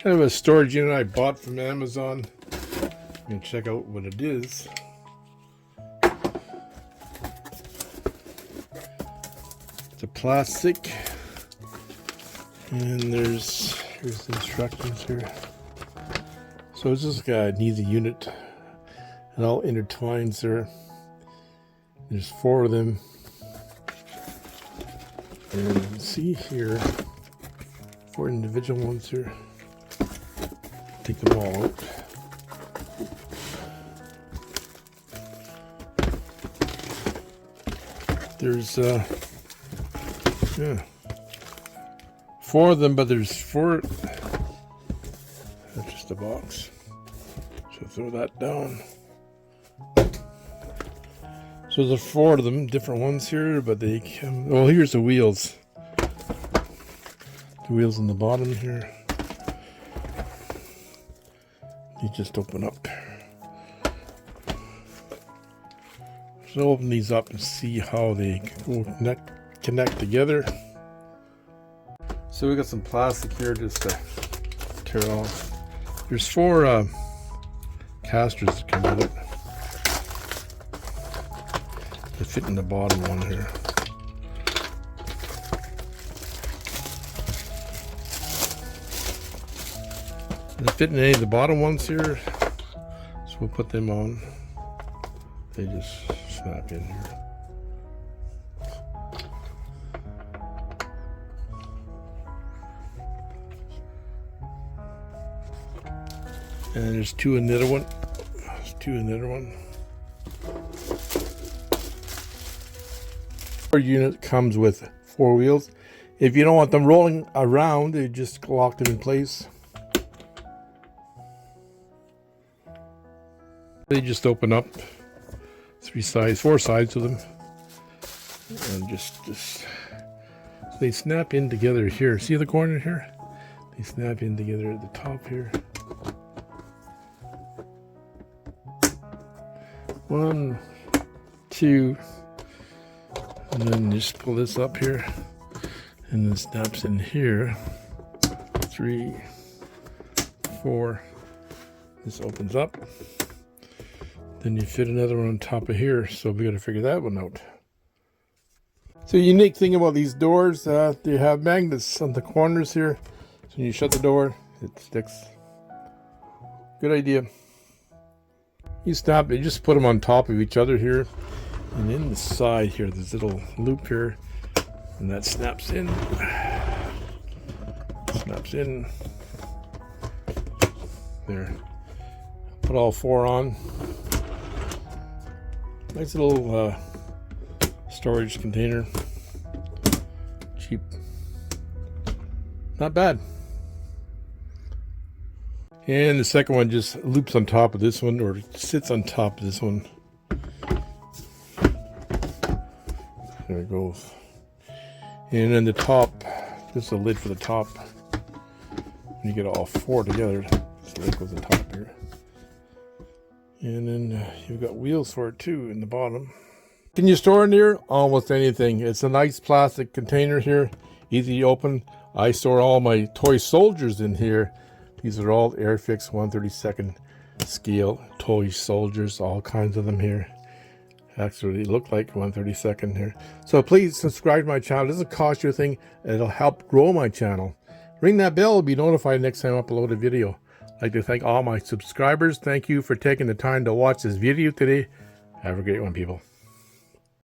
kind of a storage unit I bought from Amazon. You can check out what it is. It's a plastic, and here's the instructions here. So it's just an easy unit. It all intertwines there. There's 4 of them. And you can see here, 4 individual ones here. Take them all out. There's 4 of them, but there's 4. That's just a box. So throw that down. So there's 4 of them, different ones here, but they come. Well, here's the wheels. The wheels on the bottom here. They just open up. So open these up and see how they go connect together. So we got some plastic here just to tear off. There's 4 casters that come with it. They fit in the bottom one here. They fit in any of the bottom ones here, so we'll put them on. They just snap in here. And there's 2 in the other one. There's 2 in the other one. Our unit comes with 4 wheels. If you don't want them rolling around, you just lock them in place. They just open up 4 sides of them, and just they snap in together here. See the corner here? They snap in together at the top here. 1, 2, and then just pull this up here, and then snaps in here. 3, 4. This opens up. Then you fit another one on top of here, so we got to figure that one out. So the unique thing about these doors, they have magnets on the corners here. So when you shut the door, it sticks. Good idea. You stop, you just put them on top of each other here. And in the side here, there's a little loop here. And that snaps in. Snaps in. There. Put all 4 on. Nice little storage container. Cheap. Not bad. And the second one just loops on top of this one, or sits on top of this one. There it goes. And then the top, just a lid for the top. When you get all 4 together, this lid goes on top here. And then you've got wheels for it too in the bottom. Can you store in here? Almost anything. It's a nice plastic container here, easy to open. I store all my toy soldiers in here. These are all Airfix 1/32 scale toy soldiers, all kinds of them here. Actually, they look like 1/32 here. So please subscribe to my channel. It doesn't cost you a thing. It'll help grow my channel. Ring that bell to be notified next time I upload a video. I'd like to thank all my subscribers. Thank you for taking the time to watch this video today. Have a great one, people.